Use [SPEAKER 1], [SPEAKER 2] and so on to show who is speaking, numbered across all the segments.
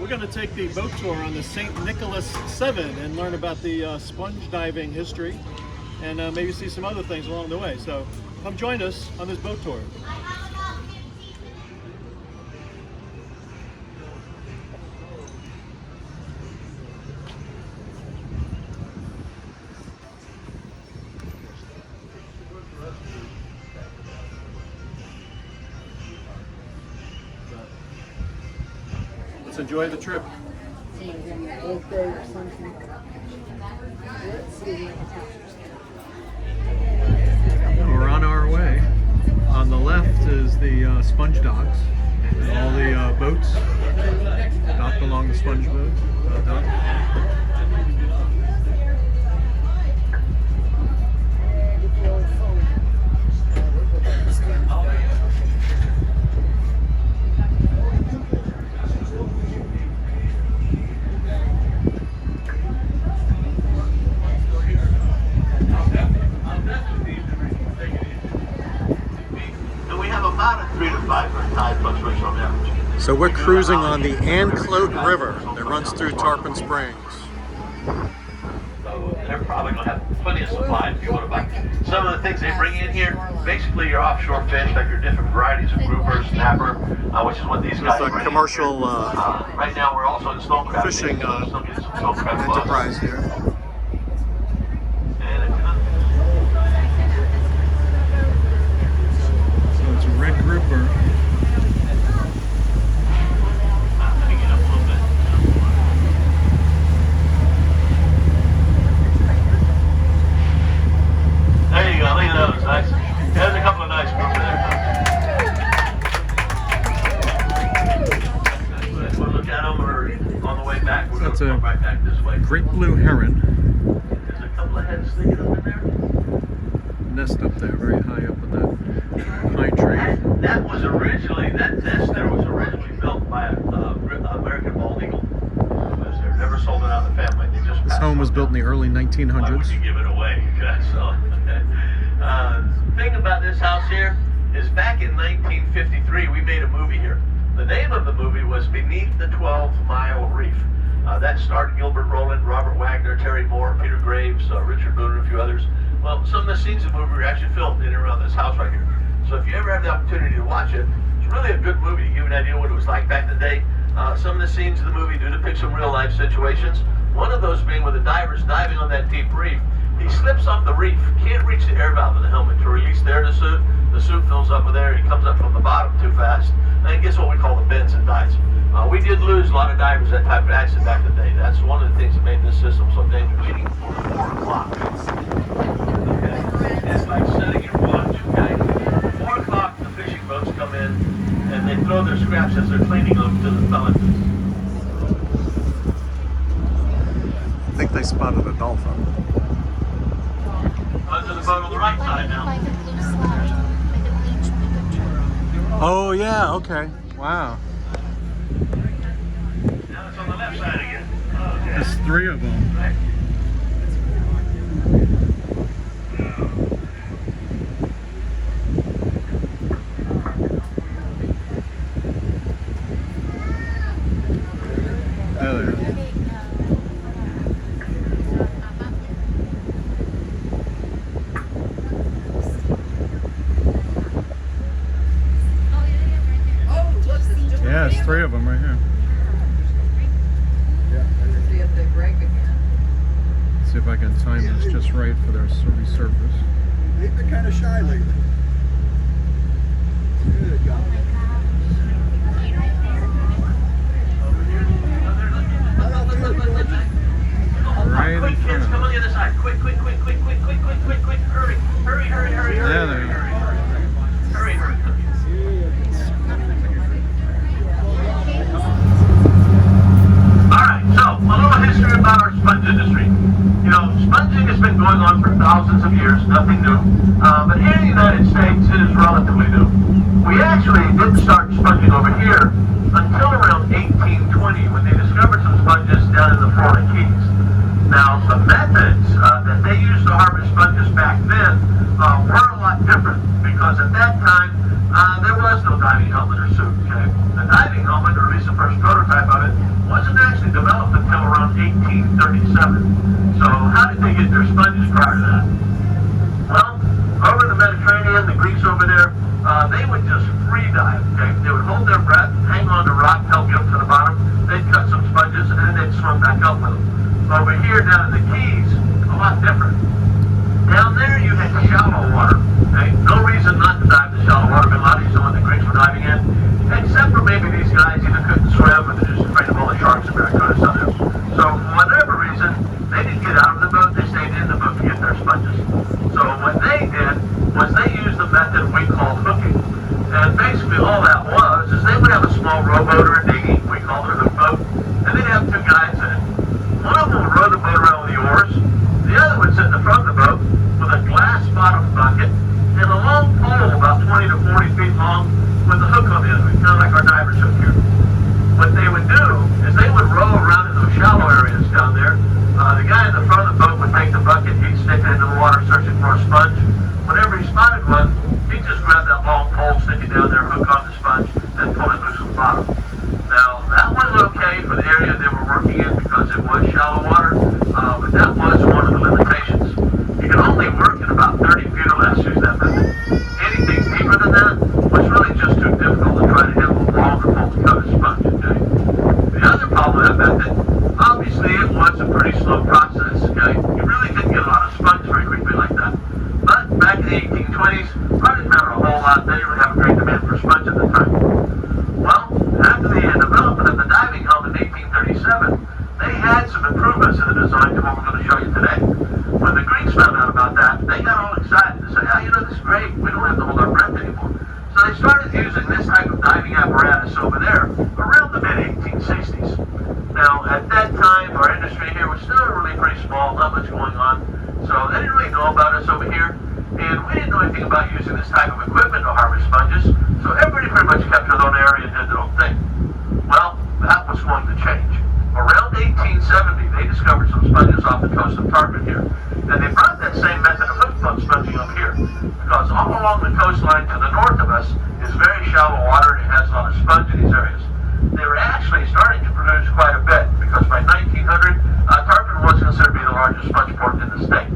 [SPEAKER 1] We're going to take the boat tour on the St. Nicholas VII and learn about the sponge diving history and maybe see some other things along the way. So come join us on this boat tour. Let's enjoy the trip. We're on our way. On the left is the sponge docks and all the boats docked along the sponge boat dock. So we're cruising on the Anclote River that runs through Tarpon Springs.
[SPEAKER 2] So they're probably going to have plenty of supply if you want to buy. Some of the things they bring in here, basically your offshore fish, like your different varieties of grouper, snapper, which is what these guys bring.
[SPEAKER 1] It's a commercial
[SPEAKER 2] right now we're also in stonecrab
[SPEAKER 1] fishing
[SPEAKER 2] enterprise
[SPEAKER 1] here. So it's a red grouper.
[SPEAKER 2] Nice. There's a couple of nice groups there. We'll look at them or on the way back. We're going to come right back this way.
[SPEAKER 1] Great blue heron.
[SPEAKER 2] There's a couple of heads sticking up in there.
[SPEAKER 1] Nest up there, very high up in that pine tree.
[SPEAKER 2] That nest there was originally built by an American bald eagle. They never sold it out of the family. They just
[SPEAKER 1] this home was built in the early 1900s.
[SPEAKER 2] Why would you give it away? So, thing about this house here is back in 1953 we made a movie here. The name of the movie was Beneath the 12-Mile Reef. That starred Gilbert Roland, Robert Wagner, Terry Moore, Peter Graves, Richard Boone, and a few others. Well, some of the scenes of the movie were actually filmed in and around this house right here. So if you ever have the opportunity to watch it, it's really a good movie to give you an idea of what it was like back in the day. Some of the scenes of the movie do depict some real life situations. One of those being with the divers diving on that deep reef. He slips off the reef, can't reach the air valve of the helmet to release the air to suit. The suit fills up with air, he comes up from the bottom too fast, and he gets what we call the bends and dives. We did lose a lot of divers that type of accident back in the day. That's one of the things that made this system so dangerous. Waiting for 4 o'clock. Okay. It's like setting your watch, okay? 4 o'clock, the fishing boats come in, and they throw their scraps as they're cleaning them to the pellets.
[SPEAKER 1] I think they spotted a dolphin.
[SPEAKER 2] Onto the boat on the right side now.
[SPEAKER 3] Like a blue slide, like a beach picture.
[SPEAKER 1] Oh yeah, okay. Wow.
[SPEAKER 2] Now it's on the left side again. Okay.
[SPEAKER 1] There's 3 of them.
[SPEAKER 2] Right.
[SPEAKER 1] Yeah, there's 3 of them right here. Let's see if I can time this just right for their resurface.
[SPEAKER 4] They've been kind of shy lately. Good job.
[SPEAKER 1] Right in
[SPEAKER 2] Quick,
[SPEAKER 1] front
[SPEAKER 2] kids,
[SPEAKER 1] of
[SPEAKER 2] come on
[SPEAKER 1] them.
[SPEAKER 2] the other side. Quick, hurry, hurry.
[SPEAKER 1] Yeah, there.
[SPEAKER 2] Hurry. Alright, so a little history about our sponge industry. You know, sponging has been going on for thousands of years, nothing new. But here in the United States, it is relatively new. We actually didn't start sponging over here until around 1820 when they discovered some sponges down in the Florida Keys. Now, the methods that they used to harvest sponges back then were a lot different because at that time there was no diving helmet or suit. Okay? The diving helmet, or at least the first prototype of it, was that? Well, over in the Mediterranean, the Greeks over there, they would just free dive, okay? They would hold their breath, hang on to rock, help you up to the bottom, they'd cut some sponges, and then they'd swim back up with them. Over here, down in the Keys, a lot different. Down there, you had shallow water, okay? No reason not to dive in shallow water, but a lot of these are what the Greeks were diving in, except for maybe these guys either couldn't swim or they're just afraid of all the sharks and barracudas on there. So, for whatever reason, they didn't get out of the boat, they stayed in the boat to get their sponges. So what they did was they used the method we called hooking. And basically all that was is they would have a small rowboat or a dinghy, we called it a hook boat, and they'd have two guys in it. One of them would row the boat around with the oars, the other would sit in the front of the boat with a glass bottom bucket and a long pole about 20 to 40 feet long with a hook on the end of it, kind of like our diver's hook here. What they would do is they would row around in those shallow areas down there. The guy in the front of the boat would take the bucket, he'd stick it into the water searching for a sponge. Whenever he spotted one, he'd just grab that long pole, stick it down there, hook on the sponge, and pull it loose from the bottom. Now, that was okay for the area they were working in because it was shallow water, but that was one of the limitations. You could only work in about 30 feet or less, use that method. Anything deeper than that was really just too difficult to try to handle a longer pole to cut a sponge, okay? The other problem with that method, obviously it was a pretty slow process, okay? You really couldn't get a lot of sponge very quickly like that. But back in the 1820s, probably didn't matter a whole lot, they didn't really have a great demand for sponge at the time. Well, after the development of the diving helm in 1837, they had some improvements in the design to what we're going to show you today. When the Greeks found out about that, they got all excited to say, oh, you know, this is great, we don't have to hold our breath anymore. So they started using this type of diving apparatus over there around the mid-1860s. Now, at that time, our industry here was still really pretty small, not much going on, so they didn't really know about us over here, and we didn't know anything about using this type of equipment to harvest sponges, so everybody pretty much kept their own area and did their own thing. Well, that was going to change. Around 1870, they discovered some sponges off the coast of Tarpon here, and they brought that same method of hook boat sponging up here, because all along the coastline to the north of us is very shallow water and it has a lot of sponge in these areas. They were actually starting to produce quite a bit, because by 1900, Tarpon was considered to be the largest sponge port in the state.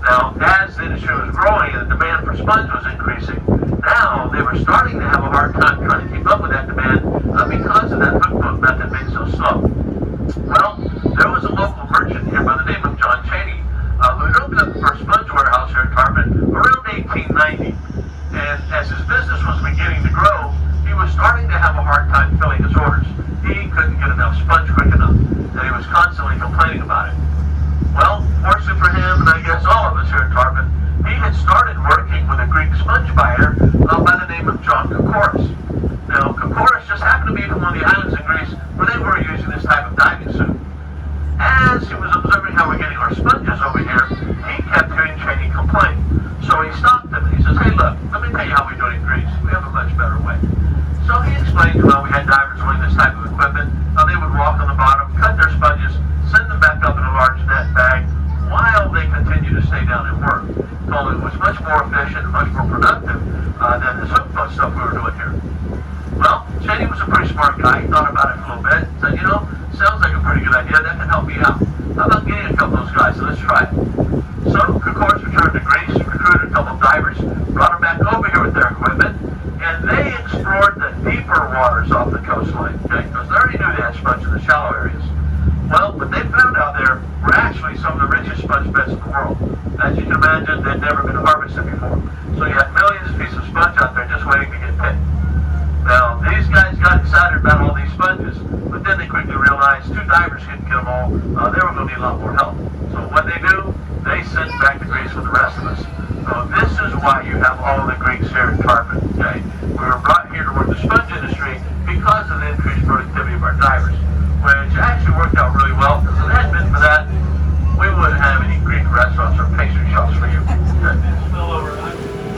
[SPEAKER 2] Now, as the industry was growing and the demand for sponge was increasing, now they were starting to have a hard time trying to keep up with that demand because of that hook boat method being so slow. Well, there was a local merchant here by the name of John Cheney who had opened up the first sponge warehouse here in Tarpon around 1890. And as his business was beginning to grow, he was starting to have a hard time filling his orders. He couldn't get enough sponge quick enough, and he was constantly complaining about it. Well, fortunately for him, and I guess all of us here in Tarpon, he had started working with a Greek sponge buyer by the name of John Kokoris. Now, Kokoris just happened to be from one of the islands in Greece where they were using this type of diving suit. As he was observing how we're getting our sponges over here, he kept hearing Cheney complain. So he stopped him and he says, hey look, let me tell you how we do it in Greece. We have a much better way. So he explained to how we had divers doing this type of equipment, how they would walk on the bottom, cut their sponges, send them back up in a large net bag while they continued to stay down and work. Told it was much more efficient, much more productive than this hook boat stuff we were doing here. Well, Cheney was a pretty smart guy. He thought about it for a little bit. Said, you know, sounds like a pretty good idea. That can help me out. How about getting a couple of those guys? So let's try it. So, Kokoris returned to Greece, recruited a couple of divers, brought them back over here with their equipment, and they explored the deeper waters off the coastline, okay? Because they already knew they had sponge in the shallow areas. Well, what they found out there were actually some of the richest sponge beds in the world. As you can imagine, they'd never been harvested before. So you had millions of pieces of sponge out there just waiting to get picked. Now, these guys got excited about all these sponges, but then they quickly realized two divers couldn't get them all. They were going to need a lot more help. So what they do, they sent back to Greece with the rest of us. So this is why you have all the Greeks here in Tarpon, okay? We were brought here to work the sponge industry because of the increased productivity of our divers, which actually worked out really well, because if it hadn't been for that, we wouldn't have any Greek restaurants or pastry shops for you. Okay?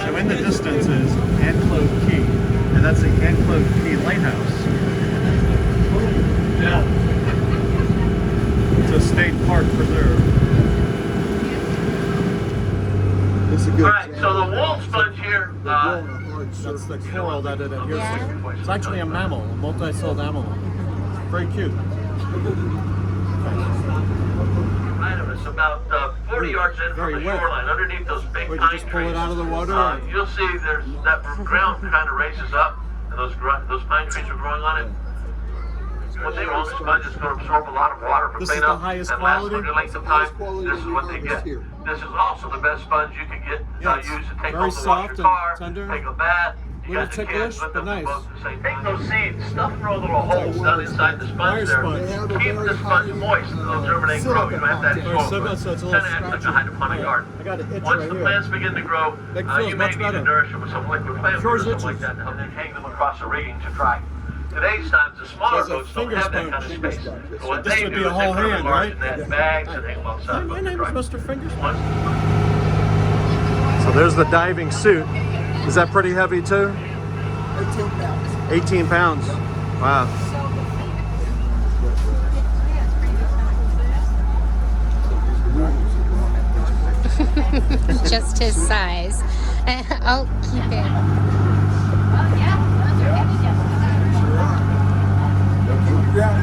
[SPEAKER 1] So in the distance is Anclove Key, and that's the Anclove Key Lighthouse.
[SPEAKER 2] Yeah.
[SPEAKER 1] It's a state park preserve.
[SPEAKER 4] It's a good.
[SPEAKER 2] All right, so the wall sponge here,
[SPEAKER 1] That's the coral that it adheres to. It's actually a mammal, a multi-celled animal. Very cute.
[SPEAKER 2] right of us, about 40 yards in from
[SPEAKER 1] very
[SPEAKER 2] the
[SPEAKER 1] wet.
[SPEAKER 2] shoreline, underneath those big
[SPEAKER 1] Or you
[SPEAKER 2] pine
[SPEAKER 1] just pull it
[SPEAKER 2] trees.
[SPEAKER 1] out of the water?
[SPEAKER 2] You'll see there's that ground kind of raises up, and those pine trees are growing on it. What they want, sponge is going to absorb a lot of water for
[SPEAKER 1] This is
[SPEAKER 2] cleanup
[SPEAKER 1] the highest
[SPEAKER 2] and last
[SPEAKER 1] quality?
[SPEAKER 2] longer length of
[SPEAKER 4] Highest
[SPEAKER 2] time.
[SPEAKER 4] quality
[SPEAKER 2] This is what they
[SPEAKER 4] we
[SPEAKER 2] get.
[SPEAKER 4] harvest here.
[SPEAKER 2] This is also the best sponge you can get.
[SPEAKER 1] Yeah, it's
[SPEAKER 2] Use to take
[SPEAKER 1] very
[SPEAKER 2] home to wash
[SPEAKER 1] soft
[SPEAKER 2] your
[SPEAKER 1] and
[SPEAKER 2] car,
[SPEAKER 1] tender.
[SPEAKER 2] take a bath. You
[SPEAKER 1] Little
[SPEAKER 2] got the
[SPEAKER 1] ticklish,
[SPEAKER 2] kids, put
[SPEAKER 1] but
[SPEAKER 2] them in
[SPEAKER 1] nice.
[SPEAKER 2] both the same time. Take those seeds, stuff them in little holes down inside the
[SPEAKER 1] Fire
[SPEAKER 2] sponge there.
[SPEAKER 1] sponge.
[SPEAKER 4] They have a
[SPEAKER 2] Keep
[SPEAKER 4] very
[SPEAKER 2] the sponge
[SPEAKER 4] high
[SPEAKER 2] moist and they'll germinate and grow. You don't have to add
[SPEAKER 1] Or
[SPEAKER 2] soil.
[SPEAKER 1] so
[SPEAKER 2] to it.
[SPEAKER 1] it's a little
[SPEAKER 2] Kind of acts like a
[SPEAKER 1] scratchy.
[SPEAKER 2] hydroponic garden.
[SPEAKER 1] I got an itch
[SPEAKER 2] Once
[SPEAKER 1] right
[SPEAKER 2] the
[SPEAKER 1] here.
[SPEAKER 2] plants begin to grow,
[SPEAKER 1] That feels
[SPEAKER 2] you may
[SPEAKER 1] much
[SPEAKER 2] need to
[SPEAKER 1] better.
[SPEAKER 2] nourish them with some liquid plant
[SPEAKER 1] Yours
[SPEAKER 2] food or something like
[SPEAKER 1] itches.
[SPEAKER 2] that, and then hang them across the rigging to dry. Today's times, the smaller
[SPEAKER 1] So it's a
[SPEAKER 2] boats don't
[SPEAKER 1] finger
[SPEAKER 2] have that
[SPEAKER 1] sponge.
[SPEAKER 2] kind of
[SPEAKER 4] Finger
[SPEAKER 2] space.
[SPEAKER 4] sponge, yes.
[SPEAKER 2] So what
[SPEAKER 1] This
[SPEAKER 2] they
[SPEAKER 1] would
[SPEAKER 2] do
[SPEAKER 1] be a
[SPEAKER 2] is they
[SPEAKER 1] whole
[SPEAKER 2] put them in
[SPEAKER 1] hand,
[SPEAKER 2] large
[SPEAKER 1] right?
[SPEAKER 2] net bags and hang them outside.
[SPEAKER 1] My name is Mr. Fingers.
[SPEAKER 2] Once
[SPEAKER 1] So there's the diving suit. Is that pretty heavy too?
[SPEAKER 4] 18 pounds.
[SPEAKER 1] 18 pounds. Wow.
[SPEAKER 3] Just his size. I'll keep it.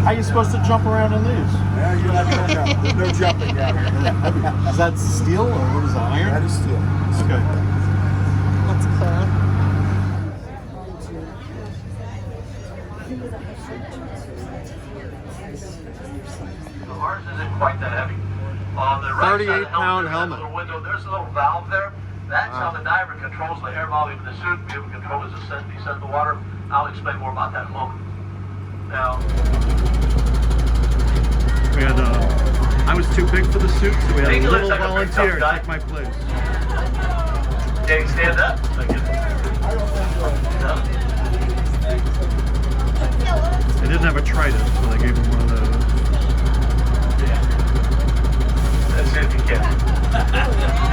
[SPEAKER 1] How are you supposed to jump around in these?
[SPEAKER 4] Yeah, you're not going to There's no jumping down here.
[SPEAKER 1] Is that steel or what is that,
[SPEAKER 4] That
[SPEAKER 1] iron?
[SPEAKER 4] is steel.
[SPEAKER 1] Okay.
[SPEAKER 3] That's cool.
[SPEAKER 2] ours isn't quite that heavy. On the right side of the
[SPEAKER 1] 38-pound
[SPEAKER 2] there's a
[SPEAKER 1] helmet.
[SPEAKER 2] little window. There's a little valve there. That's how the diver controls the air volume in the suit. Be able to control his ascent, descent in the water. I'll explain more about that in a moment. Now,
[SPEAKER 1] We had, I was too big for the suit, so we had
[SPEAKER 2] Take
[SPEAKER 1] a
[SPEAKER 2] a
[SPEAKER 1] little
[SPEAKER 2] look like a big
[SPEAKER 1] volunteer
[SPEAKER 2] tough guy.
[SPEAKER 1] take my place.
[SPEAKER 2] can you stand up?
[SPEAKER 1] They didn't have a trident, so they gave him one of those.
[SPEAKER 2] Let's see if he can.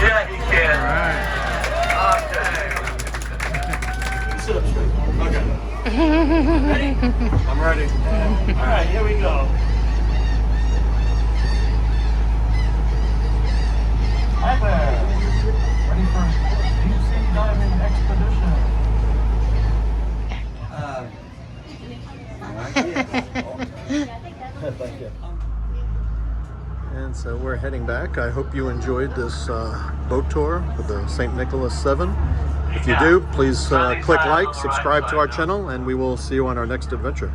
[SPEAKER 2] Yeah, he can.
[SPEAKER 1] All right.
[SPEAKER 2] Okay.
[SPEAKER 4] Sit up straight.
[SPEAKER 1] Okay. I'm ready.
[SPEAKER 2] All right, here we go.
[SPEAKER 5] Hi there. Ready for a deep sea diving expedition?
[SPEAKER 4] Thank you.
[SPEAKER 1] And so we're heading back. I hope you enjoyed this boat tour with the St. Nicholas 7. If you do, please click like, subscribe to our channel, and we will see you on our next adventure.